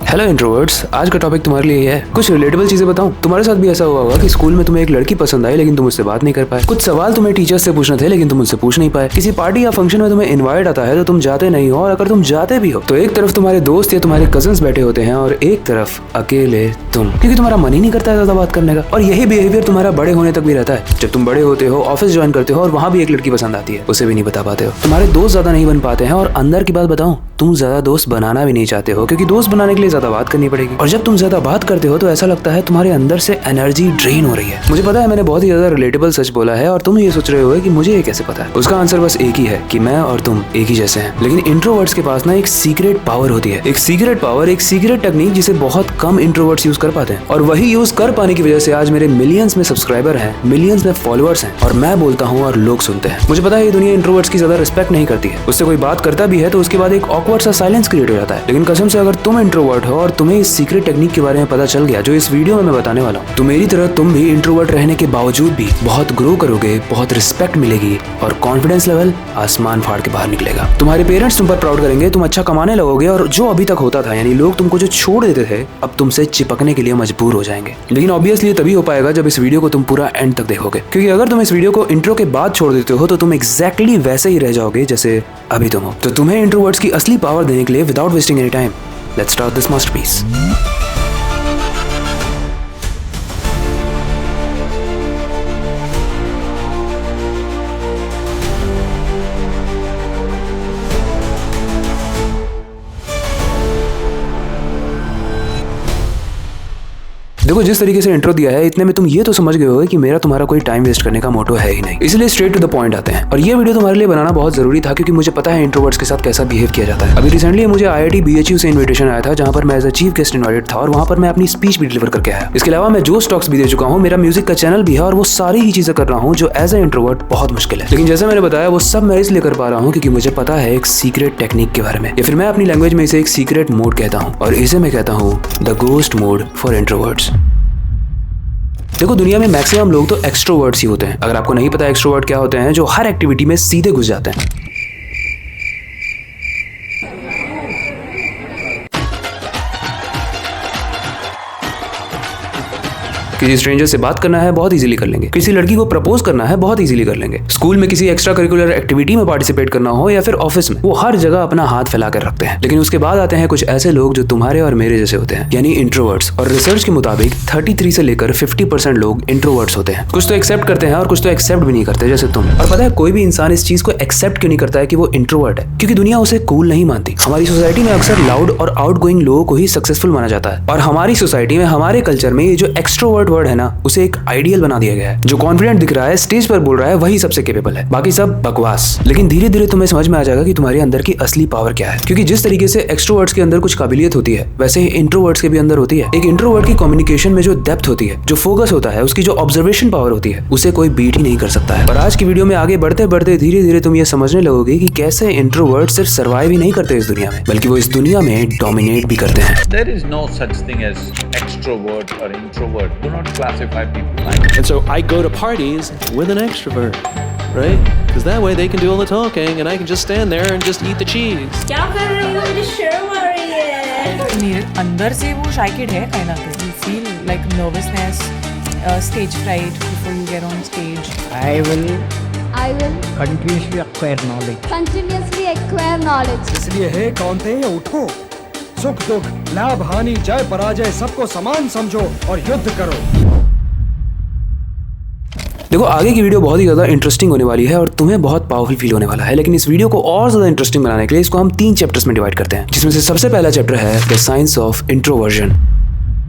Hello introverts, आज का topic तुम्हारे लिए है कुछ रिलेटेबल चीजें बताऊं। तुम्हारे साथ भी ऐसा हुआ होगा कि स्कूल में तुम्हें एक लड़की पसंद आई लेकिन तुम उससे बात नहीं कर पाए। कुछ सवाल तुम्हें टीचर से पूछने थे लेकिन तुम उससे पूछ नहीं पाए। किसी पार्टी या फंक्शन में तुम्हें इनवाइट आता है तो तुम जाते नहीं हो, और अगर तुम जाते भी हो तो एक तरफ तुम्हारे दोस्त या तुम्हारे कजन्स बैठे होते हैं और एक तरफ अकेले तुम, क्योंकि तुम्हारा मन ही नहीं करता है ज्यादा बात करने का। और यही बिहेवियर तुम्हारा बड़े होने तक भी रहता है। जब तुम बड़े होते हो, ऑफिस ज्वाइन करते हो और वहाँ भी एक लड़की पसंद आती है, उसे भी नहीं बता पाते हो। तुम्हारे दोस्त ज्यादा नहीं बन पाते हैं, और अंदर की बात बताऊं, तुम ज्यादा दोस्त बनाना भी नहीं चाहते हो क्योंकि दोस्त बनाने के लिए ज्यादा बात करनी पड़ेगी। और जब तुम ज्यादा बात करते हो तो ऐसा लगता है तुम्हारे अंदर से एनर्जी ड्रेन हो रही है। मुझे पता है मैंने बहुत ही ज्यादा रिलेटेबल सच बोला है, और तुम ये सोच रहे हो कि मुझे ये कैसे पता है। उसका आंसर बस एक ही है कि मैं और तुम एक ही जैसे हैं। लेकिन इंट्रोवर्ट्स के पास ना एक सीक्रेट पावर होती है, एक सीक्रेट पावर, एक सीक्रेट टेक्निक जिसे बहुत कम इंट्रोवर्ट्स यूज कर पाते हैं। और वही यूज कर पाने की वजह से आज मेरे मिलियंस में सब्सक्राइबर हैं, मिलियंस में फॉलोअर्स हैं, और मैं बोलता हूँ और लोग सुनते हैं। मुझे पता है ये दुनिया इंट्रोवर्ट्स की ज्यादा रिस्पेक्ट नहीं करती है। उससे कोई बात करता भी है तो उसके बाद एक ऑकवर्ड सा साइलेंस क्रिएट हो जाता है। लेकिन कसम से अगर तुम इंट्रोवर्ट हो और तुम्हें इस सीक्रेट टेक्निक के बारे में पता चल गया जो इस वीडियो में मैं बताने वाला हूँ, तो मेरी तरह तुम भी इंट्रोवर्ट रहने के बावजूद भी बहुत ग्रो करोगे, बहुत रिस्पेक्ट मिलेगी और कॉन्फिडेंस लेवल आसमान फाड़ के बाहर निकलेगा। तुम्हारे पेरेंट्स तुम पर प्राउड करेंगे, तुम अच्छा कमाने लगोगे, और जो अभी तक होता था यानी लोग तुमको जो छोड़ देते थे अब तुमसे चिपकने के लिए मजबूर हो जाएंगे। लेकिन ऑब्वियसली तभी हो पाएगा जब इस वीडियो को तुम पूरा एंड तक देखोगे, क्योंकि अगर तुम इस वीडियो को इंट्रो के बाद छोड़ देते हो तो तुम एग्जैक्टली वैसे ही रह जाओगे जैसे अभी तुम हो। तो तुम्हें इंट्रोवर्ट्स की असली पावर देने के लिए without wasting any time, let's start this masterpiece. देखो, जिस तरीके से इंट्रो दिया है इतने में तुम ये तो समझ गए होगे कि मेरा तुम्हारा कोई टाइम वेस्ट करने का मोटो है ही नहीं, इसलिए स्ट्रेट टू द पॉइंट आते हैं। और ये वीडियो तुम्हारे लिए बनाना बहुत जरूरी था क्योंकि मुझे पता है इंट्रोवर्ट्स के साथ कैसा बिहेव किया जाता है। अभी रिसेंटली मुझे IIT BHU से इन्विटेशन आया था जहां पर मैं as a chief guest invited था, और वहां पर मैं अपनी स्पीच भी डिलीवर करके आया। इसके अलावा मैं जो स्टॉक्स भी दे चुका हूँ, मेरा म्यूजिक का चैनल भी है, और वो सारी ही चीजें कर रहा हूँ जो एज अ इंट्रोवर्ट बहुत मुश्किल है। लेकिन जैसे मैंने बताया वो सब मैं इसलिए कर पा रहा हूँ क्योंकि मुझे पता है एक सीक्रेट टेक्निक के बारे में, या फिर मैं अपनी लैंग्वेज में इसे एक सीक्रेट मोड कहता हूँ, और इसे मैं कहता हूँ the ghost mode for introverts. देखो, दुनिया में मैक्सिमम लोग तो एक्सट्रोवर्ट्स ही होते हैं। अगर आपको नहीं पता एक्सट्रोवर्ट क्या होते हैं, जो हर एक्टिविटी में सीधे घुस जाते हैं। किसी स्ट्रेंजर से बात करना है बहुत इजीली कर लेंगे, किसी लड़की को प्रपोज करना है बहुत इजीली कर लेंगे, स्कूल में किसी एक्स्ट्रा करिकुलर एक्टिविटी में पार्टिसिपेट करना हो या फिर ऑफिस में, वो हर जगह अपना हाथ फैला कर रखते हैं। लेकिन उसके बाद आते हैं कुछ ऐसे लोग जो तुम्हारे और मेरे जैसे होते हैं, यानी इंट्रोवर्ट्स। और रिसर्च के मुताबिक 33 से लेकर 50% लोग इंट्रोवर्ट्स होते हैं। कुछ तो एक्सेप्ट करते हैं और कुछ तो एक्सेप्ट भी नहीं करते, जैसे तुम। और पता है कोई भी इंसान इस चीज को एक्सेप्ट क्यों नहीं करता है कि वो इंट्रोवर्ट है? क्योंकि दुनिया उसे कूल नहीं मानती। हमारी सोसाइटी में अक्सर लाउड और आउटगोइंग लोगों को ही सक्सेसफुल माना जाता है, और हमारी सोसाइटी में, हमारे कल्चर में ये जो एक्सट्रोवर्ट वर्ड है ना, उसे एक आइडियल बना दिया गया है। जो कॉन्फिडेंट दिख रहा है, स्टेज पर बोल रहा है, वही सबसे कैपेबल है, बाकी सब बकवास। लेकिन धीरे धीरे तुम्हें समझ में आ जाएगा कि तुम्हारे अंदर की असली पावर क्या है। क्योंकि जिस तरीके से एक्सट्रोवर्ट्स के अंदर कुछ काबिलियत होती है, वैसे ही इंट्रोवर्ट्स के भी अंदर होती है। एक इंट्रोवर्ट की कम्युनिकेशन में जो डेप्थ होती है, जो फोकस होता है, उसकी जो ऑब्जर्वेशन पावर होती है, उसे कोई बीट ही नहीं कर सकता है। और आज की वीडियो में आगे बढ़ते बढ़ते धीरे धीरे तुम ये समझने लगोगे कि कैसे इंट्रोवर्ट सिर्फ सर्वाइव ही नहीं करते इस दुनिया में, बल्कि वो इस दुनिया में डोमिनेट भी करते हैं। There is no such thing as extrovert or introvert. Do not classify people like that. And so I go to parties with an extrovert, right? Because that way they can do all the talking and I can just stand there and just eat the cheese. क्या कर रही हो? मुझे शर्म आ रही है। मेरे अंदर से वो शाय किड है कहीं ना कहीं। You feel like nervousness, stage fright before you get on stage. I will continuously acquire knowledge. इसलिए है कौन थे उठो, सुख दुख लाभ हानि जय पराजय सबको समान समझो और युद्ध करो। देखो, आगे की वीडियो बहुत ही ज्यादा इंटरेस्टिंग होने वाली है और तुम्हें बहुत पावरफुल फील होने वाला है। लेकिन इस वीडियो को और ज्यादा इंटरेस्टिंग बनाने के लिए इसको हम 3 चैप्टर्स में डिवाइड करते हैं, जिसमें से सबसे पहला चैप्टर है द साइंस ऑफ इंट्रोवर्जन।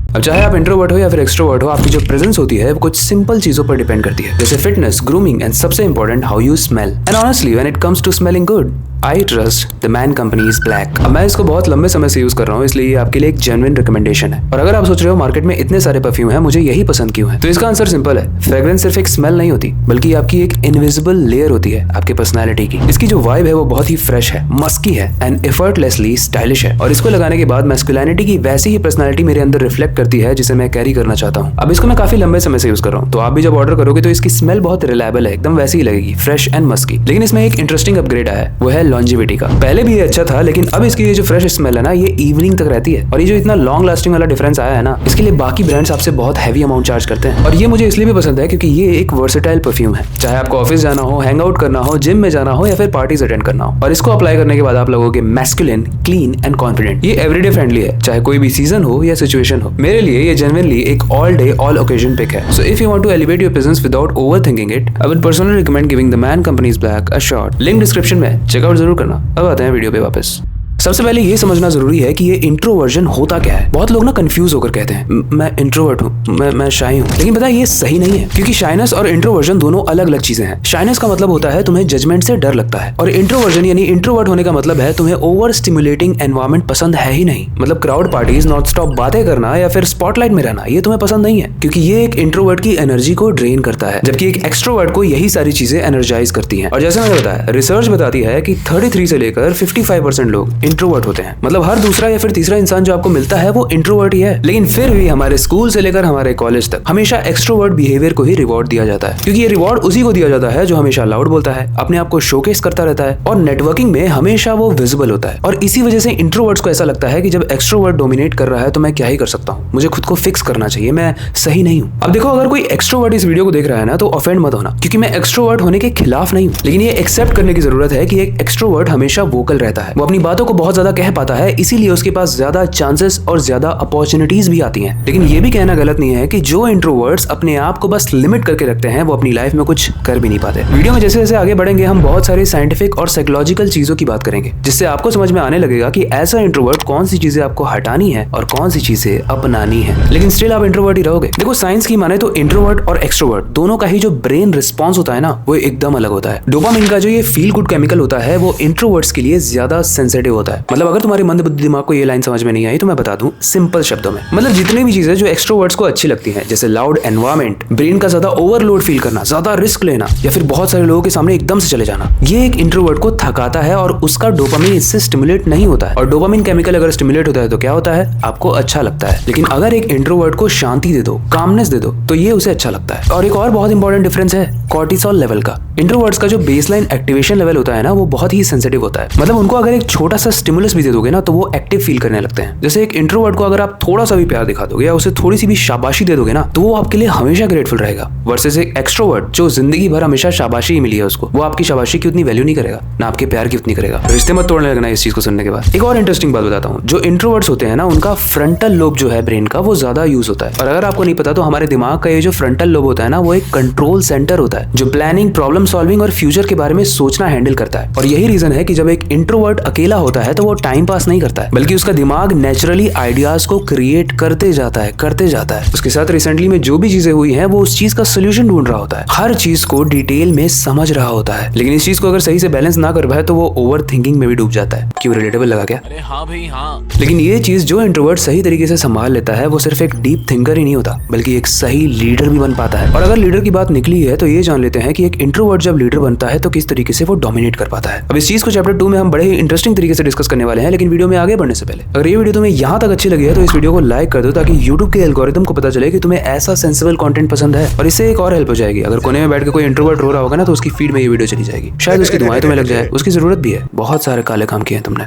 अब चाहे आप इंट्रोवर्ट हो या फिर एक्सट्रोवर्ट हो, आपकी जो प्रेजेंस होती है वो कुछ सिंपल चीजों पर डिपेंड करती है, जैसे फिटनेस, ग्रूमिंग एंड सबसे important how you smell. And honestly when it comes to smelling good, I trust the man company is black. अब मैं इसको बहुत लंबे समय से यूज कर रहा हूँ, इसलिए ये आपके लिए एक जेन्युइन रिकमेंडेशन है। और अगर आप सोच रहे हो मार्केट में इतने सारे परफ्यूम है, मुझे यही पसंद क्यों है, तो इसका आंसर सिंपल है। फ्रेग्रेंस सिर्फ एक स्मेल नहीं होती, बल्कि आपकी एक इनविजिबल लेयर होती है आपके पर्सनैलिटी की। इसकी जो वाइब है वो बहुत ही फ्रेश है, मस्की है एंड एफर्टलेसली स्टाइलिश है। और इसको लगाने के बाद मैस्कुलिनिटी की वैसी ही पर्सनैलिटी मेरे अंदर रिफ्लेक्ट करती है जिसे मैं कैरी करना चाहता हूँ। अब इसको मैं काफी लंबे समय से यूज कर रहा हूँ, तो आप भी जब ऑर्डर करोगे तो इसकी स्मेल बहुत रिलायबल है, एकदम वैसी ही लगेगी, फ्रेश एंड मस्की। लेकिन इसमें एक इंटरेस्टिंग अपग्रेड आया है, वो है लॉन्जिविटी का। पहले भी ये अच्छा था, लेकिन अब इसकी ये जो फ्रेश स्मेल है ना, ये इवनिंग तक रहती है। और ये जो इतना लॉन्ग लास्टिंग वाला डिफरेंस आया है ना, इसके लिए बाकी ब्रांड्स आपसे बहुत हैवी अमाउंट चार्ज करते हैं। और ये मुझे इसलिए भी पसंद है क्योंकि ये एक वर्सेटाइल परफ्यूम है। चाहे आपको ऑफिस जाना हो, हैंग आउट करना हो, जिम में जाना हो या फिर पार्टीज अटेंड करना हो, और इसको अप्लाई करने के बाद आप लगोगे मैस्कुलिन, क्लीन एंड कॉन्फिडेंट। ये एवरीडे फ्रेंडली है, चाहे कोई भी सीजन हो या सिचुएशन हो। मेरे लिए ये जेन्युइनली एक all day all occasion pick है। So if you want to elevate your presence without overthinking it, I would personally recommend giving the Man Company's black a shot. Link description में, checkout जरूर करना। अब आते हैं video पे वापस। सबसे पहले ये समझना जरूरी है कि ये इंट्रोवर्जन होता क्या है। बहुत लोग ना कंफ्यूज होकर कहते हैं मैं इंट्रोवर्ट हूँ, मैं शाई हूँ, लेकिन पता है ये सही नहीं है, क्योंकि शाइनेस और इंट्रोवर्जन दोनों अलग अलग चीजें हैं। शाइनेस का मतलब होता है तुम्हें जजमेंट से डर लगता है, और इंट्रोवर्जन यानी इंट्रोवर्ट होने का मतलब है तुम्हें ओवर स्टिमुलेटिंग एनवायरमेंट पसंद है ही नहीं। मतलब क्राउड पार्टीज, नॉन स्टॉप बातें करना या फिर स्पॉटलाइट में रहना, ये तुम्हें पसंद नहीं है, क्योंकि ये एक इंट्रोवर्ट की एनर्जी को ड्रेन करता है, जबकि एक एक्सट्रोवर्ट को यही सारी चीजें एनर्जाइज करती हैं। और जैसे मैंने बताया, रिसर्च बताती है कि 33 से लेकर 55% लोग इंट्रोवर्ट होते हैं। मतलब हर दूसरा या फिर तीसरा इंसान जो आपको मिलता है वो इंट्रोवर्ट ही है। लेकिन फिर भी हमारे स्कूल से लेकर हमारे कॉलेज तक हमेशा एक्सट्रोवर्ट बिहेवियर को ही रिवॉर्ड दिया जाता है, क्योंकि ये रिवॉर्ड उसी को दिया जाता है जो हमेशा लाउड बोलता है, अपने आप को शोकेस करता रहता है, और नेटवर्किंग में हमेशा वो विजिबल होता है। और इसी वजह से इंट्रोवर्ट्स को ऐसा लगता है कि जब एक्सट्रोवर्ट डोमिनेट कर रहा है तो मैं क्या ही कर सकता हूँ, मुझे खुद को फिक्स करना चाहिए, मैं सही नहीं हूँ। अब देखो, अगर कोई एक्सट्रोवर्ट इस वीडियो को देख रहा है ना, तो ऑफेंड मत होना, क्योंकि मैं एक्सट्रोवर्ट होने के खिलाफ नहीं हूँ, लेकिन ये एक्सेप्ट करने की जरूरत है कि एक एक्सट्रोवर्ट हमेशा वोकल रहता है, वो अपनी बातों को बहुत ज्यादा कह पाता है, इसीलिए उसके पास ज्यादा चांसेस और ज्यादा अपॉर्चुनिटीज भी आती हैं। लेकिन ये भी कहना गलत नहीं है कि जो इंट्रोवर्ट्स अपने आप को बस लिमिट करके रखते हैं वो अपनी लाइफ में कुछ कर भी नहीं पाते। वीडियो में जैसे जैसे आगे बढ़ेंगे हम बहुत सारी साइंटिफिक और साइकोलॉजिकल चीजों की बात करेंगे, जिससे आपको समझ में आने लगेगा कि ऐसा इंट्रोवर्ट कौन सी चीजें आपको हटानी है और कौन सी चीजें अपनानी है। लेकिन स्टिल आप इंट्रोवर्ट ही रहोगे। देखो, साइंस की माने तो इंट्रोवर्ट और एक्सट्रोवर्ट दोनों का ही जो ब्रेन रिस्पॉन्स होता है ना, वो एकदम अलग होता है। डोपामिन का जो ये फील गुड केमिकल होता है वो इंट्रोवर्ट्स के लिए ज्यादा सेंसिटिव होता है। मतलब अगर तुम्हारे मंद बुद्धि दिमाग को ये लाइन समझ में नहीं आई तो मैं बता दूं सिंपल शब्दों में, मतलब जितनी भी चीजें जो एक्सट्रोवर्ट्स को अच्छी लगती हैं, जैसे लाउड एनवायरनमेंट, ब्रेन का ज्यादा ओवरलोड फील करना, ज्यादा रिस्क लेना, या फिर बहुत सारे लोगों के सामने एकदम से चले जाना, ये एक इंट्रोवर्ट को थकाता है और उसका डोपामिन इससे स्टिमुलेट नहीं होता है। और डोपामिन केमिकल अगर स्टिमुलेट होता है तो क्या होता है, आपको अच्छा लगता है। लेकिन अगर एक इंट्रोवर्ट को शांति दे दो, कामनेस दे दो, तो ये उसे अच्छा लगता है। और एक और बहुत इंपॉर्टेंट डिफरेंस है कॉर्टिसोल लेवल का। इंट्रोवर्ट्स का जो बेसलाइन एक्टिवेशन लेवल होता है ना, वो बहुत ही सेंसिटिव होता है। मतलब उनको अगर एक छोटा सा स्टिमुलस भी दे दोगे ना, तो वो एक्टिव फील करने लगते हैं। जैसे एक इंट्रोवर्ट को अगर आप थोड़ा सा भी प्यार दिखा दोगे या उसे थोड़ी सी भी शाबाशी दे दोगे ना, तो वो आपके लिए हमेशा ग्रेटफुल रहेगा। वर्सेस एक एक्सट्रोवर्ट जो जिंदगी भर हमेशा शाबाशी ही मिली है उसको, वो आपकी शाबाशी की उतनी वैल्यू नहीं करेगा, ना आपके प्यार की उतनी करेगा। रिश्ते मत तोड़ने लगना इस चीज को सुनने के बाद। एक और इंटरेस्टिंग बात बताता हूँ, जो इंट्रोवर्ट्स होते हैं ना, उनका फ्रंटल लोब जो है ब्रेन का, वो ज्यादा यूज होता है। और अगर आपको नहीं पता तो हमारे दिमाग का ये जो फ्रंटल लोब होता है ना, वो एक कंट्रोल सेंटर होता है जो प्लानिंग, प्रॉब्लम सॉल्विंग और फ्यूचर के बारे में सोचना हैंडल करता है। और यही रीजन है कि जब एक इंट्रोवर्ट अकेला होता है तो वो टाइम पास नहीं करता है, बल्कि उसका दिमाग नेचुरली आइडियाज को क्रिएट करते जाता है। उसके साथ रिसेंटली में जो भी चीजें हुई हैं, वो उस चीज का सोल्यूशन ढूंढ रहा होता है, हर चीज को डिटेल में समझ रहा होता है। लेकिन इस चीज को अगर सही से बैलेंस ना कर पाए तो वो ओवर थिंकिंग में भी डूब जाता है। क्यों, रिलेटेबल लगा क्या? अरे हाँ भाई हाँ। लेकिन ये चीज जो इंट्रोवर्ट सही तरीके से संभाल लेता है, वो सिर्फ एक डीप थिंकर ही नहीं होता, बल्कि एक सही लीडर भी बन पाता है। और अगर लीडर की बात निकली है तो ये जान लेते हैं कि एक इंट्रोवर्ट जब लीडर बनता है तो किस तरीके से वो डोमिनेट कर पाता है। अब इस चीज को चैप्टर 2 में हम बड़े ही इंटरेस्टिंग तरीके से डिस्कस करने वाले हैं। लेकिन वीडियो में आगे बढ़ने से पहले, अगर ये वीडियो तुम्हें यहाँ तक अच्छी लगी है तो इस वीडियो को लाइक कर दो, ताकि यूट्यूब के एल्गोरिथम को पता चले कि तुम्हें ऐसा सेंसिबल कंटेंट पसंद है। और इससे एक और हेल्प हो जाएगी, अगर कोने में बैठ के कोई इंट्रोवर्ट रो रहा होगा ना, तो उसकी फीड में ये वीडियो चली जाएगी, शायद उसकी दुआएं तुम्हें लग जाए। उसकी जरूरत भी है, बहुत सारे काले काम किए हैं तुमने।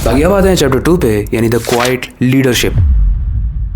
बाकी अब आते हैं चैप्टर 2 पे, यानी द क्वाइट लीडरशिप।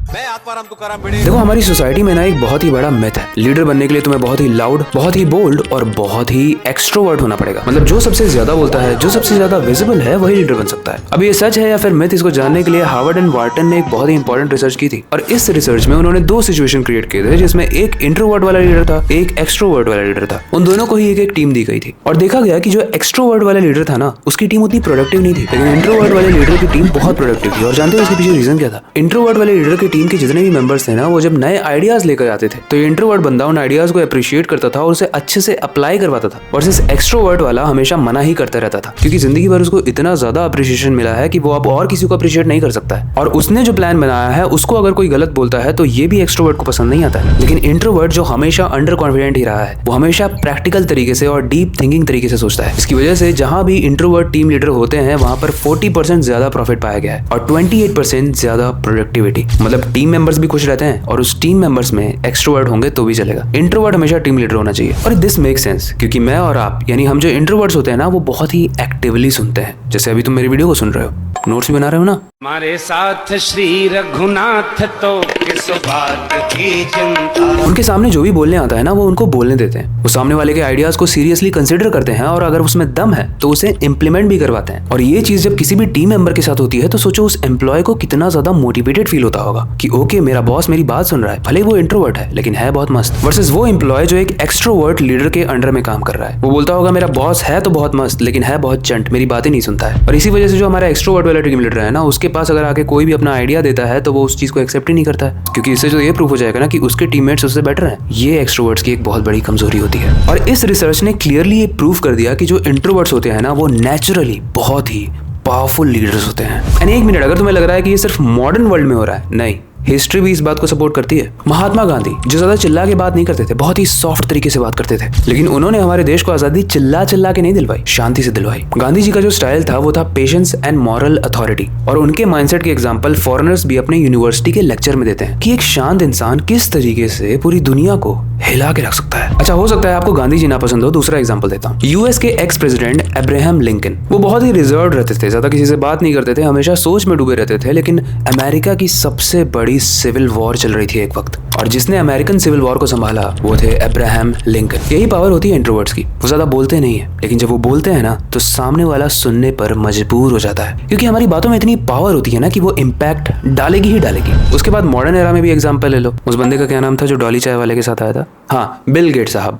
देखो, हमारी सोसाइटी में ना एक बहुत ही बड़ा मिथ है, लीडर बनने के लिए तुम्हें बहुत ही लाउड, बहुत ही बोल्ड और बहुत ही एक्सट्रोवर्ट होना पड़ेगा। मतलब जो सबसे ज्यादा बोलता है, जो सबसे ज्यादा विजिबल है, वही लीडर बन सकता है। अब ये सच है या फिर मिथ, इसको जानने के लिए हार्वर्ड एंड वार्टन ने एक बहुत ही इंपॉर्टेंट रिसर्च की थी। और इस रिसर्च में उन्होंने 2 सिचुएशन क्रिएट किए थे, जिसमें एक इंट्रोवर्ट वाला लीडर था, एक एक्सट्रोवर्ट वाला लीडर था। उन दोनों को ही एक टीम दी गई थी, और देखा गया कि जो एक्सट्रोवर्ट वाला लीडर था ना, उसकी टीम उतनी प्रोडक्टिव नहीं थी, लेकिन इंट्रोवर्ट वाले लीडर की टीम बहुत प्रोडक्टिव थी। और जानते हो उसके पीछे रीजन क्या था? इंट्रोवर्ट वाले लीडर की टीम के जितने भी मेंबर्स थे ना, वो जब नए आइडियाज लेकर आते थे तो इंट्रोवर्ट बंदा उन आइडियाज को अप्रिशिएट करता था और उसे अच्छे से अप्लाई करवाता था। वर्सेस एक्सट्रोवर्ट वाला हमेशा मना ही करता रहता था, क्योंकि जिंदगी भर उसको इतना ज्यादा अप्रिशिएशन मिला है कि वो अब और किसी को अप्रिशिएट नहीं कर सकता है। और उसने जो प्लान बनाया है, उसको अगर कोई गलत बोलता है तो ये भी एक्सट्रोवर्ट को पसंद नहीं आता है। लेकिन इंट्रोवर्ट जो हमेशा अंडर कॉन्फिडेंट ही रहा है, वो हमेशा प्रैक्टिकल तरीके से और डीप थिंकिंग तरीके से सोचता है। इसकी वजह से जहां भी इंट्रोवर्ट टीम लीडर होते हैं, वहां पर 40% ज्यादा प्रॉफिट पाया गया है और 28% ज्यादा प्रोडक्टिविटी। मतलब मतलब टीम मेंबर्स भी खुश रहते हैं और उस टीम मेंबर्स में एक्सट्रोवर्ट होंगे तो भी चलेगा। इंट्रोवर्ट हमेशा टीम लीडर होना चाहिए। और दिस मेक सेंस क्योंकि मैं और आप यानी हम जो इंट्रोवर्ट्स होते हैं ना वो बहुत ही एक्टिवली सुनते हैं। जैसे अभी तुम मेरी वीडियो को सुन रहे हो, नोट्स भी बना रहे हो ना। हमारे साथ श्री रघुनाथ तो किस बात की चिंता। उनके सामने जो भी बोलने आता है ना वो उनको बोलने देते हैं। वो सामने वाले के आइडियाज को सीरियसली कंसिडर करते हैं और अगर उसमें दम है तो उसे इम्प्लीमेंट भी करवाते हैं। और ये चीज जब किसी भी टीम मेंबर के साथ होती है तो सोचो उस एम्प्लॉय को कितना ज्यादा मोटिवेटेड फील होता होगा कि ओके मेरा बॉस मेरी बात सुन रहा है, भले वो इंट्रोवर्ट है लेकिन है बहुत मस्त। वर्सेस वो एम्प्लॉय जो एक एक्सट्रोवर्ट लीडर के अंडर में काम कर रहा है, वो बोलता होगा मेरा बॉस है तो बहुत मस्त लेकिन है बहुत चंट, मेरी बातें नहीं सुनता है। और इसी वजह से जो हमारा एक्सट्रोवर्ट वाला टीम लीडर है ना उसके पास अगर आके कोई भी अपना आइडिया देता है तो वो उस चीज को एक्सेप्ट ही नहीं करता है, क्योंकि इससे जो ये प्रूफ हो जाएगा ना कि उसके टीममेट्स उससे बेटर हैं। ये एक्सट्रोवर्ट्स की एक बहुत बड़ी कमजोरी होती है। और इस रिसर्च ने क्लियरली ये प्रूफ कर दिया कि जो इंट्रोवर्ट्स होते हैं ना वो नेचुरली बहुत ही पावरफुल लीडर्स होते हैं। एंड एक मिनट, अगर तुम्हें लग रहा है कि ये सिर्फ मॉडर्न वर्ल्ड में हो रहा है, नहीं, हिस्ट्री भी इस बात को सपोर्ट करती है। महात्मा गांधी जो ज्यादा चिल्ला के बात नहीं करते थे, बहुत ही सॉफ्ट तरीके से बात करते थे, लेकिन उन्होंने हमारे देश को आजादी चिल्ला चिल्ला के नहीं दिलवाई, शांति से दिलवाई। गांधी जी का जो स्टाइल था वो था पेशेंस एंड मॉरल अथॉरिटी। और उनके माइंडसेट के एग्जांपल फॉरेनर्स भी अपने यूनिवर्सिटी के लेक्चर में देते हैं कि एक शांत इंसान किस तरीके से पूरी दुनिया को हिला के रख सकता है। अच्छा, हो सकता है आपको गांधी जी ना पसंद हो, दूसरा एग्जांपल देता हूँ। यूएस के एक्स प्रेसिडेंट अब्राहम लिंकन, वो बहुत ही रिजर्व रहते थे, ज्यादा किसी से बात नहीं करते थे, हमेशा सोच में डूबे रहते थे। लेकिन अमेरिका की सबसे बड़ी सिविल वॉर चल रही थी एक वक्त, और जिसने अमेरिकन सिविल वॉर को संभाला वो थे अब्राहम लिंकन। यही पावर होती है इंट्रोवर्ट्स की, वो ज्यादा बोलते नहीं है, लेकिन जब वो बोलते हैं ना तो सामने वाला सुनने पर मजबूर हो जाता है, क्योंकि हमारी बातों में इतनी पावर होती है ना कि वो इम्पैक्ट डालेगी ही डालेगी। उसके बाद मॉडर्न एरा में भी एग्जांपल ले लो, उस बंदे का क्या नाम था जो डॉली चाय वाले के साथ आया था? हाँ, बिल गेट्स साहब।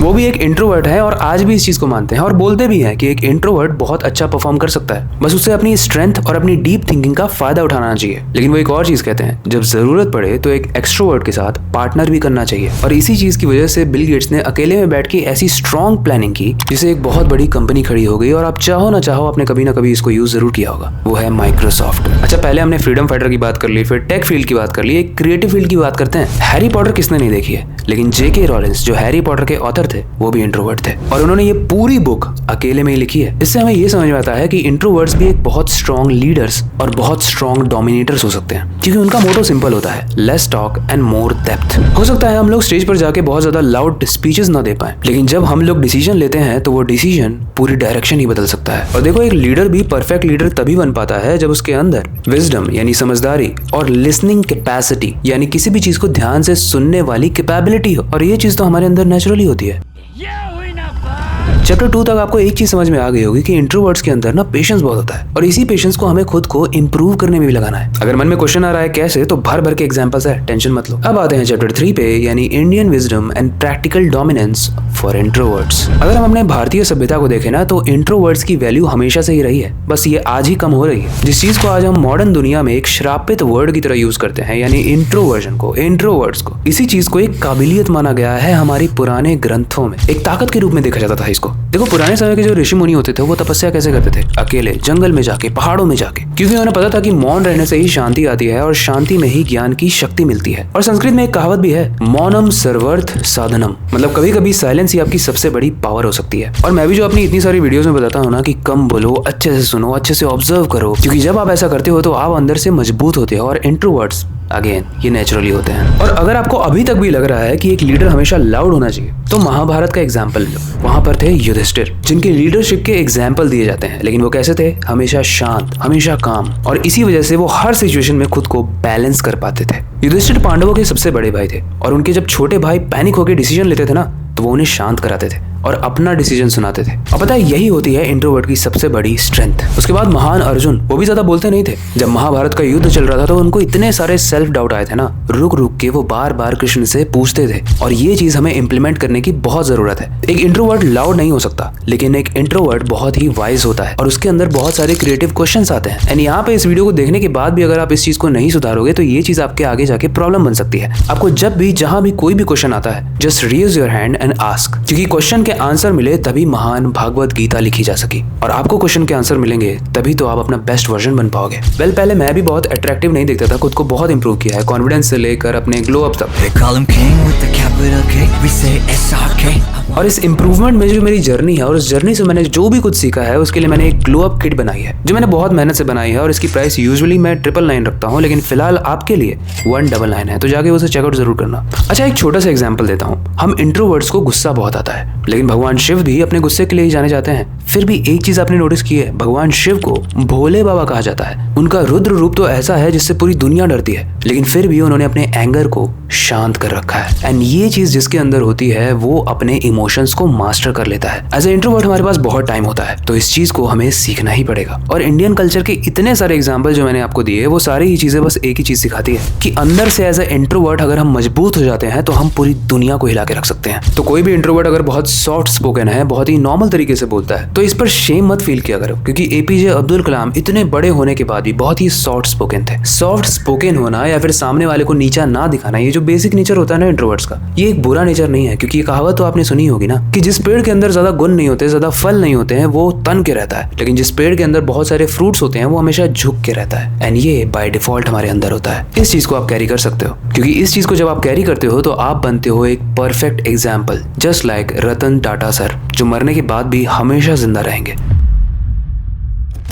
वो भी एक इंट्रोवर्ट है और आज भी इस चीज को मानते हैं और बोलते भी हैं कि एक इंट्रोवर्ट बहुत अच्छा परफॉर्म कर सकता है, बस उसे अपनी स्ट्रेंथ और अपनी डीप थिंकिंग का फायदा उठाना चाहिए। लेकिन वो एक और चीज कहते हैं, जब जरूरत पड़े तो एक एक्सट्रोवर्ट के साथ पार्टनर भी करना चाहिए। और इसी चीज की वजह से बिल गेट्स ने अकेले में बैठ के ऐसी स्ट्रॉन्ग प्लानिंग की जिससे एक बहुत बड़ी कंपनी खड़ी हो गई। और आप चाहो ना चाहो आपने कभी ना कभी इसको यूज जरूर किया होगा, वो है माइक्रोसॉफ्ट। अच्छा, पहले हमने फ्रीडम फाइटर की बात कर ली, फिर टेक फील्ड की बात कर ली, एक क्रिएटिव फील्ड की बात करते हैं। हैरी पॉटर किसने नहीं देखी है, लेकिन जेके रॉलिंस जो हैरी पॉटर के ऑथर थे वो भी इंट्रोवर्ट थे और उन्होंने ये पूरी बुक अकेले में ही लिखी है। इससे हमें ये समझ में आता है कि इंट्रोवर्ट्स भी एक बहुत स्ट्रॉन्ग लीडर्स और बहुत स्ट्रॉन्ग डोमिनेटर्स हो सकते हैं, क्योंकि उनका मोटो सिंपल होता है, less talk and more depth. हो सकता है हम लोग स्टेज पर जाके बहुत ज्यादा लाउड स्पीचेस ना दे पाए, लेकिन जब हम लोग डिसीजन लेते हैं तो वो डिसीजन पूरी डायरेक्शन ही बदल सकता है। और देखो, एक लीडर भी परफेक्ट लीडर तभी बन पाता है जब उसके अंदर विजडम यानी समझदारी और लिसनिंग कैपेसिटी यानी किसी भी चीज को ध्यान से सुनने वाली कैपेबिलिटी हो, और ये चीज तो हमारे अंदर नेचुरली होती है। चैप्टर 2 तक आपको एक चीज समझ में आ गई होगी कि इंट्रोवर्ट्स के अंदर ना पेशेंस बहुत होता है और इसी पेशेंस को हमें खुद को इंप्रूव करने में भी लगाना है। अगर मन में क्वेश्चन आ रहा है कैसे, तो भर भर के एग्जांपल्स है, टेंशन मत लो। अब आते हैं चैप्टर 3 पे, यानी Indian wisdom and practical dominance for introverts. अगर हम अपने भारतीय सभ्यता को देखें ना तो इंट्रोवर्ट्स की वैल्यू हमेशा से ही रही है, बस ये आज ही कम हो रही है। जिस चीज को आज हम मॉडर्न दुनिया में एक श्रापित वर्ड की तरह यूज करते हैं, यानी इंट्रोवर्जन को, इंट्रोवर्ट्स को, इसी चीज को एक काबिलियत माना गया है हमारी पुराने ग्रंथों में, एक ताकत के रूप में देखा जाता था इसको। देखो, पुराने समय के जो ऋषि मुनि होते थे वो तपस्या कैसे करते थे? अकेले जंगल में जाके, पहाड़ों में जाके, क्योंकि उन्हें पता था कि मौन रहने से ही शांति आती है और शांति में ही ज्ञान की शक्ति मिलती है। और संस्कृत में एक कहावत भी है, मौनम सर्वर्थ साधनम, मतलब कभी कभी साइलेंस ही आपकी सबसे बड़ी पावर हो सकती है। और मैं भी जो अपनी इतनी सारी वीडियोस में बताता हूँ ना कि कम बोलो, अच्छे से सुनो, अच्छे से ऑब्जर्व करो, क्योंकि जब आप ऐसा करते हो तो आप अंदर से मजबूत होते हो। और इंट्रोवर्ट्स अगेन ये नेचुरली होते हैं। और अगर आपको अभी तक भी लग रहा है कि एक लीडर हमेशा लाउड होना चाहिए, तो महाभारत का एग्जाम्पल लो। वहां पर थे युधिष्ठिर, जिनके लीडरशिप के एग्जाम्पल दिए जाते हैं, लेकिन वो कैसे थे? हमेशा शांत, हमेशा काम, और इसी वजह से वो हर सिचुएशन में खुद को बैलेंस कर पाते थे। युधिष्ठिर पांडवों के सबसे बड़े भाई थे और उनके जब छोटे भाई पैनिक होकर डिसीजन लेते थे ना तो वो उन्हें शांत कराते थे और अपना डिसीजन सुनाते थे। और पता है, यही होती है इंट्रोवर्ट की सबसे बड़ी स्ट्रेंथ। उसके बाद महान अर्जुन, वो भी ज्यादा बोलते नहीं थे। जब महाभारत का युद्ध चल रहा था तो उनको इतने सारे सेल्फ डाउट आए थे ना, रुक रुक के वो बार बार कृष्ण से पूछते थे। और ये चीज हमें इंप्लीमेंट करने की बहुत जरूरत है। एक इंट्रोवर्ट लाउड नहीं हो सकता, लेकिन एक इंट्रोवर्ट बहुत ही वाइज होता है और उसके अंदर बहुत सारे क्रिएटिव क्वेश्चंस आते हैं। एंड यहाँ पे इस वीडियो को देखने के बाद भी अगर आप इस चीज को नहीं सुधारोगे तो ये चीज आपके आगे जाके प्रॉब्लम बन सकती है। आपको जब भी जहां भी कोई भी क्वेश्चन आता है, just raise your hand and ask, क्योंकि क्वेश्चन के आंसर मिले तभी महान भागवत गीता लिखी जा सकी। और आपको क्वेश्चन के आंसर मिलेंगे तभी तो आप अपना बेस्ट वर्जन बन पाओगे। वेल, पहले मैं भी बहुत अट्रैक्टिव नहीं दिखता था, खुद को बहुत इंप्रूव किया है, कॉन्फिडेंस से लेकर अपने ग्लो अप तक। और इस इम्प्रूवमेंट में जो मेरी जर्नी है और उस जर्नी से मैंने जो भी कुछ सीखा है उसके लिए मैंने एक ग्लो अप किट बनाई है जो मैंने बहुत मेहनत से बनाई है और इसकी प्राइस यूजुअली मैं 999 रखता हूँ, लेकिन फिलहाल आपके लिए 199 है, तो जाके उसे चेकआउट जरूर करना। अच्छा, एक छोटा सा एग्जांपल देता हूँ। हम इंट्रोवर्ट्स को गुस्सा बहुत आता है, लेकिन भगवान शिव भी अपने गुस्से के लिए ही जाने जाते हैं। फिर भी एक चीज आपने नोटिस की है, भगवान शिव को भोले बाबा कहा जाता है। उनका रुद्र रूप तो ऐसा है जिससे पूरी दुनिया डरती है, लेकिन फिर भी उन्होंने अपने एंगर को शांत कर रखा है। एंड ये चीज जिसके अंदर होती है वो अपने इमोशंस को मास्टर कर लेता है। एज ए इंट्रोवर्ट हमारे पास बहुत टाइम होता है, तो इस चीज को हमें सीखना ही पड़ेगा। और इंडियन कल्चर के इतने सारे एग्जाम्पल जो मैंने आपको दिए, वो सारी ही चीजें बस एक ही चीज सिखाती है कि अंदर से एज ए इंट्रोवर्ट अगर हम मजबूत हो जाते हैं तो हम पूरी दुनिया को हिला के रख सकते हैं। तो कोई भी इंट्रोवर्ट अगर बहुत सॉफ्ट स्पोकन है, बहुत ही नॉर्मल तरीके से बोलता है, तो इस पर शेम मत फील किया करो, क्योंकि एपीजे अब्दुल कलाम इतने बड़े होने के बाद भी बहुत ही सॉफ्ट स्पोकन थे। सॉफ्ट स्पोकन होना या फिर सामने वाले को नीचा ना दिखाना, ये जो बेसिक नेचर होता है ना इंट्रोवर्ट्स का, ये एक बुरा नेचर नहीं है। क्योंकि ये कहावत तो आपने सुनी होगी ना कि जिस पेड़ के अंदर ज्यादा गुण नहीं होते, ज्यादा फल नहीं होते हैं, वो तन के रहता है, लेकिन जिस पेड़ के अंदर बहुत सारे फ्रूट्स होते हैं वो हमेशा झुक के रहता है। एंड ये बाय डिफॉल्ट हमारे अंदर होता है। इस चीज को आप कैरी कर सकते हो, क्योंकि इस चीज को जब आप कैरी करते हो तो आप बनते हो एक perfect example, just like Ratan Tata sir, जो मरने के बाद भी हमेशा जिंदा रहेंगे।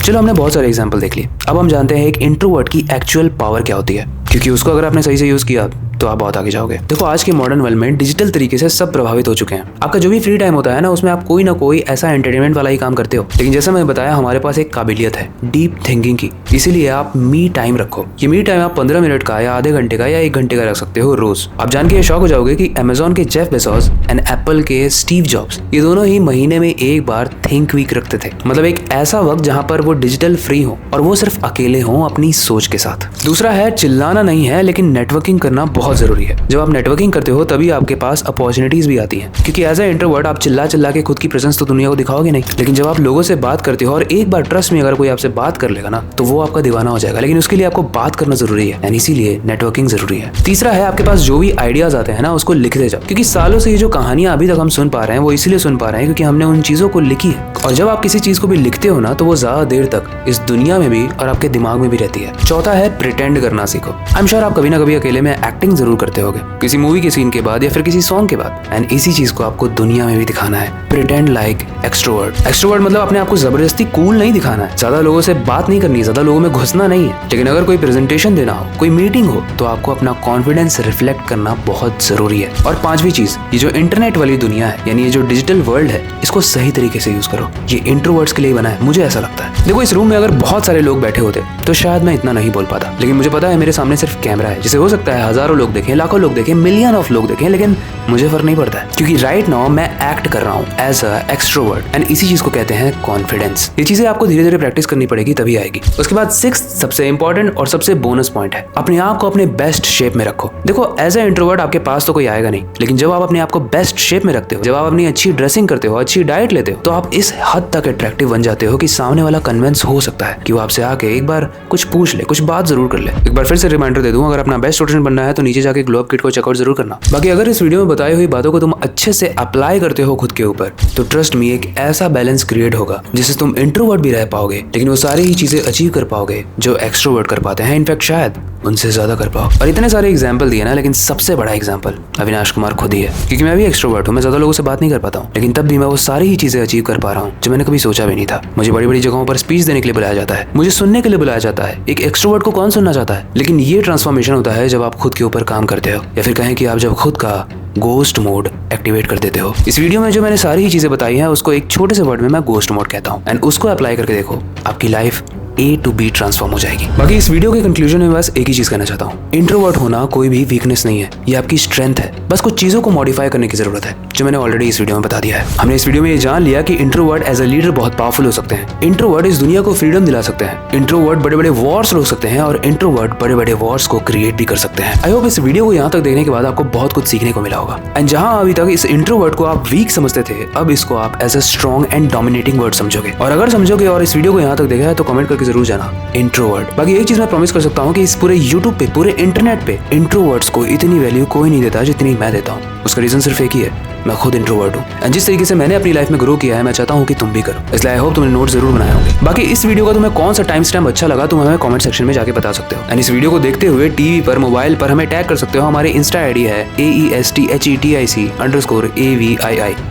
चलो, हमने बहुत सारे एग्जाम्पल देख लिए। अब हम जानते हैं एक इंट्रोवर्ट की एक्चुअल पावर क्या होती है, क्योंकि उसको अगर आपने सही से यूज किया तो आप बहुत आगे जाओगे। देखो, आज के मॉडर्न वर्ल्ड में डिजिटल तरीके से सब प्रभावित हो चुके हैं। आपका जो भी फ्री टाइम होता है ना, उसमें आप कोई ना कोई ऐसा एंटरटेनमेंट वाला ही काम करते हो, लेकिन जैसा मैंने बताया हमारे पास एक काबिलियत है डीप थिंकिंग की, इसीलिए आप मी टाइम रखो। ये मी टाइम आप 15 मिनट का या आधे घंटे का या 1 घंटे का रख सकते हो रोज। आप जान के ये शॉक हो जाओगे कि अमेजॉन के जेफ बेजोस एंड एप्पल के स्टीव जॉब्स, ये दोनों ही महीने में एक बार थिंक वीक रखते थे। मतलब एक ऐसा वक्त जहाँ पर वो डिजिटल फ्री हो और वो सिर्फ अकेले हो अपनी सोच के साथ। दूसरा है चिल्लाना नहीं है, लेकिन नेटवर्किंग करना बहुत जरूरी है। जब आप नेटवर्किंग करते हो तभी आपके पास अपॉर्चुनिटीज भी आती हैं, क्योंकि एज ए इंट्रोवर्ट आप चिल्ला चिल्ला के खुद की प्रेजेंस तो दुनिया को दिखाओगे नहीं, लेकिन जब आप लोगों से बात करते हो और एक बार ट्रस्ट में अगर कोई आपसे बात कर लेगा ना, तो वो आपका दीवाना हो जाएगा। लेकिन उसके लिए आपको बात करना जरूरी है, एंड इसीलिए नेटवर्किंग जरूरी है। तीसरा है आपके पास जो भी आइडियाज आते हैं ना, उसको लिखते जाओ, क्योंकि सालों से ये जो कहानियां अभी तक हम सुन पा रहे हैं वो इसलिए सुन पा रहे हैं क्योंकि हमने उन चीजों को लिखी है। और जब आप किसी चीज को भी लिखते हो ना, तो वो ज्यादा देर तक इस दुनिया में भी और आपके दिमाग में भी रहती है। चौथा है प्रिटेंड करना सीखो। आई एम श्योर आप कभी ना कभी अकेले में एक्टिंग जरूर करते होगे, किसी मूवी के सीन के बाद या फिर किसी सॉन्ग के बाद, एंड इसी चीज को आपको दुनिया में भी दिखाना है। Pretend like extrovert. एक्सट्रोवर्ट मतलब अपने आप को जबरदस्ती कूल नहीं दिखाना है, ज्यादा लोगों से बात नहीं करनी है, ज्यादा लोगों में घुसना नहीं है। लेकिन अगर कोई प्रेजेंटेशन देना हो, कोई मीटिंग हो, तो आपको अपना कॉन्फिडेंस रिफ्लेक्ट करना बहुत जरूरी है। और पांचवी चीज, ये जो इंटरनेट वाली दुनिया है, यानी ये जो डिजिटल वर्ल्ड है, इसको सही तरीके से यूज करो। ये इंट्रोवर्ट्स के लिए बना है, मुझे ऐसा लगता है। देखो, इस रूम में अगर बहुत सारे लोग बैठे होते तो शायद मैं इतना नहीं बोल पाता, लेकिन मुझे पता है मेरे सामने सिर्फ कैमरा है, जिसे हो सकता है हजारों लोग देखें, लाखों लोग देखें, मिलियन ऑफ लोग देखें, लेकिन मुझे फर्क नहीं पड़ता है, क्योंकि राइट नाउ मैं एक्ट कर रहा हूँ एज अ एक्सट्रोवर्ट, एंड इसी चीज को कहते हैं कॉन्फिडेंस। ये चीजें आपको धीरे धीरे प्रैक्टिस करनी पड़ेगी, तभी आएगी। उसके बाद 6th सबसे इंपॉर्टेंट और सबसे बोनस पॉइंट है, अपने आप को अपने बेस्ट शेप में रखो। देखो, एज ए इंट्रोवर्ट आपके पास तो कोई आएगा नहीं, लेकिन जब आप अपने आप को बेस्ट शेप में रखते हो, जब आप अपनी अच्छी ड्रेसिंग करते हो, अच्छी डाइट लेते हो, तो आप इस हद तक अट्रैक्टिव बन जाते हो कि सामने वाला कन्विंस हो सकता है कि वो आपसे आके एक बार कुछ पूछ ले, कुछ बात जरूर कर ले। एक बार फिर से रिमाइंडर दे दूं, अगर अपना बेस्ट स्टूडेंट बनना है तो नीचे जाके ग्लो अप किट को चेकआउट जरूर करना। बाकी अगर इस वीडियो में बताई हुई बातों को तुम अच्छे से अप्लाई करते हो खुद के ऊपर, तो ट्रस्ट मी, एक ऐसा बैलेंस क्रिएट होगा जिससे तुम इंट्रोवर्ट भी रह पाओगे, लेकिन वो सारी ही चीजें अचीव कर पाओगे जो एक्सट्रोवर्ट कर पाते हैं। इनफैक्ट शायद उनसे ज्यादा कर पाओ। और इतने सारे एग्जाम्पल दिए ना, लेकिन सबसे बड़ा एग्जाम्पल अविनाश कुमार खुद ही है, क्योंकि मैं भी एक्सट्रोवर्ट हूँ, मैं ज्यादा लोगों से बात नहीं कर पाता हूँ, लेकिन तब भी मैं वो सारी ही चीजें अचीव कर पा रहा हूँ जो मैंने कभी सोचा भी नहीं था। मुझे बड़ी बड़ी जगहों पर स्पीच देने के लिए बुलाया जाता है, मुझे सुनने के लिए बुलाया जाता है। एक एक्सट्रोवर्ट को कौन सुनना चाहता है? लेकिन ये ट्रांसफॉर्मेशन होता है जब आप खुद के ऊपर काम करते हो, या फिर कहें कि आप जब खुद का गोस्ट मोड एक्टिवेट कर देते हो। इस वीडियो में जो मैंने सारी ही चीजें बताई हैं, उसको एक छोटे से वर्ड में मैं गोस्ट मोड कहता हूँ, एंड उसको अप्लाई करके देखो, आपकी life A to B transform हो जाएगी। बाकी इस वीडियो के कंक्लूजन में बस एक ही चीज कहना चाहता हूँ, इंट्रोवर्ट होना कोई भी वीकनेस नहीं है, ये आपकी स्ट्रेंथ है। बस कुछ चीजों को मॉडिफाई करने की जरूरत है, जो मैंने ऑलरेडी इस वीडियो में बता दिया है। हमने इस वीडियो में ये जान लिया कि इंट्रोवर्ट एज अ लीडर बहुत पावरफुल हो सकते हैं, इंट्रोवर्ट इस दुनिया को फ्रीडम दिला सकते हैं, इंट्रोवर्ट बड़े बड़े वॉर्स रोक सकते हैं, और इंट्रोवर्ट बड़े बड़े वॉर्स को क्रिएट भी कर सकते हैं। आई होप इस वीडियो को यहाँ तक देखने के बाद आपको बहुत कुछ सीखने को मिला होगा। एंड जहां अभी तक इस इंट्रोवर्ट को आप वीक समझते थे, अब इसको आप as a strong and dominating word समझोगे। और अगर समझोगे और इस वीडियो को यहाँ तक देखा है तो कमेंट करके जरूर जाना इंट्रोवर्ट। बाकी एक चीज मैं प्रॉमिस कर सकता हूँ कि इस पूरे यूट्यूब पे, पूरे इंटरनेट पे इंट्रोवर्ट्स को इतनी वैल्यू कोई नहीं देता जितनी मैं देता हूँ। उसका रीजन सिर्फ एक ही है, मैं खुद इंट्रोवर्ट हूँ एंड जिस तरीके से मैंने अपनी लाइफ में ग्रो किया है मैं चाहता हूँ कि तुम भी करो, इसलिए आई होप तुमने नोट जरूर बनाए होंगे। बाकी इस वीडियो का तुम्हें कौन सा टाइम स्टैम्प अच्छा लगा तुम हमें कमेंट सेक्शन में जाके बता सकते हो एंड इस वीडियो को देखते हुए टीवी पर मोबाइल पर हमें टैग कर सकते हो। हमारे इंस्टा आईडी है AESTHETIC_AVII।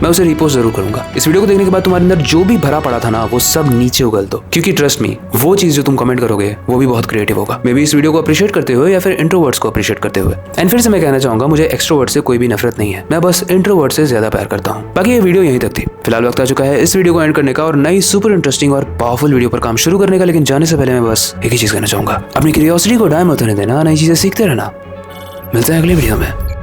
मैं उसे रिपोस्ट जरूर करूंगा। इस वीडियो को देखने के बाद तुम्हारे अंदर जो भी भरा पड़ा था ना वो सब नीचे उगल दो, क्योंकि ट्रस्ट मी वो चीज जो तुम कमेंट करोगे वो भी बहुत क्रिएटिव होगा। मे बी इस वीडियो को अप्रिशिएट करते हुए या फिर इंट्रोवर्ट्स को अप्रिशिएट करते हुए। एंड फिर से मैं कहना चाहूंगा मुझे एक्सट्रोवर्ट से कोई भी नफरत नहीं है, मैं बस इंट्रोवर्ट से ज्यादा प्यार करता हूँ। बाकी ये वीडियो यहीं तक थी। फिलहाल वक्त आ चुका है इस वीडियो को एंड करने का और नई सुपर इंटरेस्टिंग और पावरफुल वीडियो पर काम शुरू करने का। लेकिन जाने से पहले मैं बस एक ही चीज कहना चाहूंगा, अपनी क्यूरियोसिटी को डायम होने देना, नई चीजें सीखते रहना। मिलते हैं अगली वीडियो में।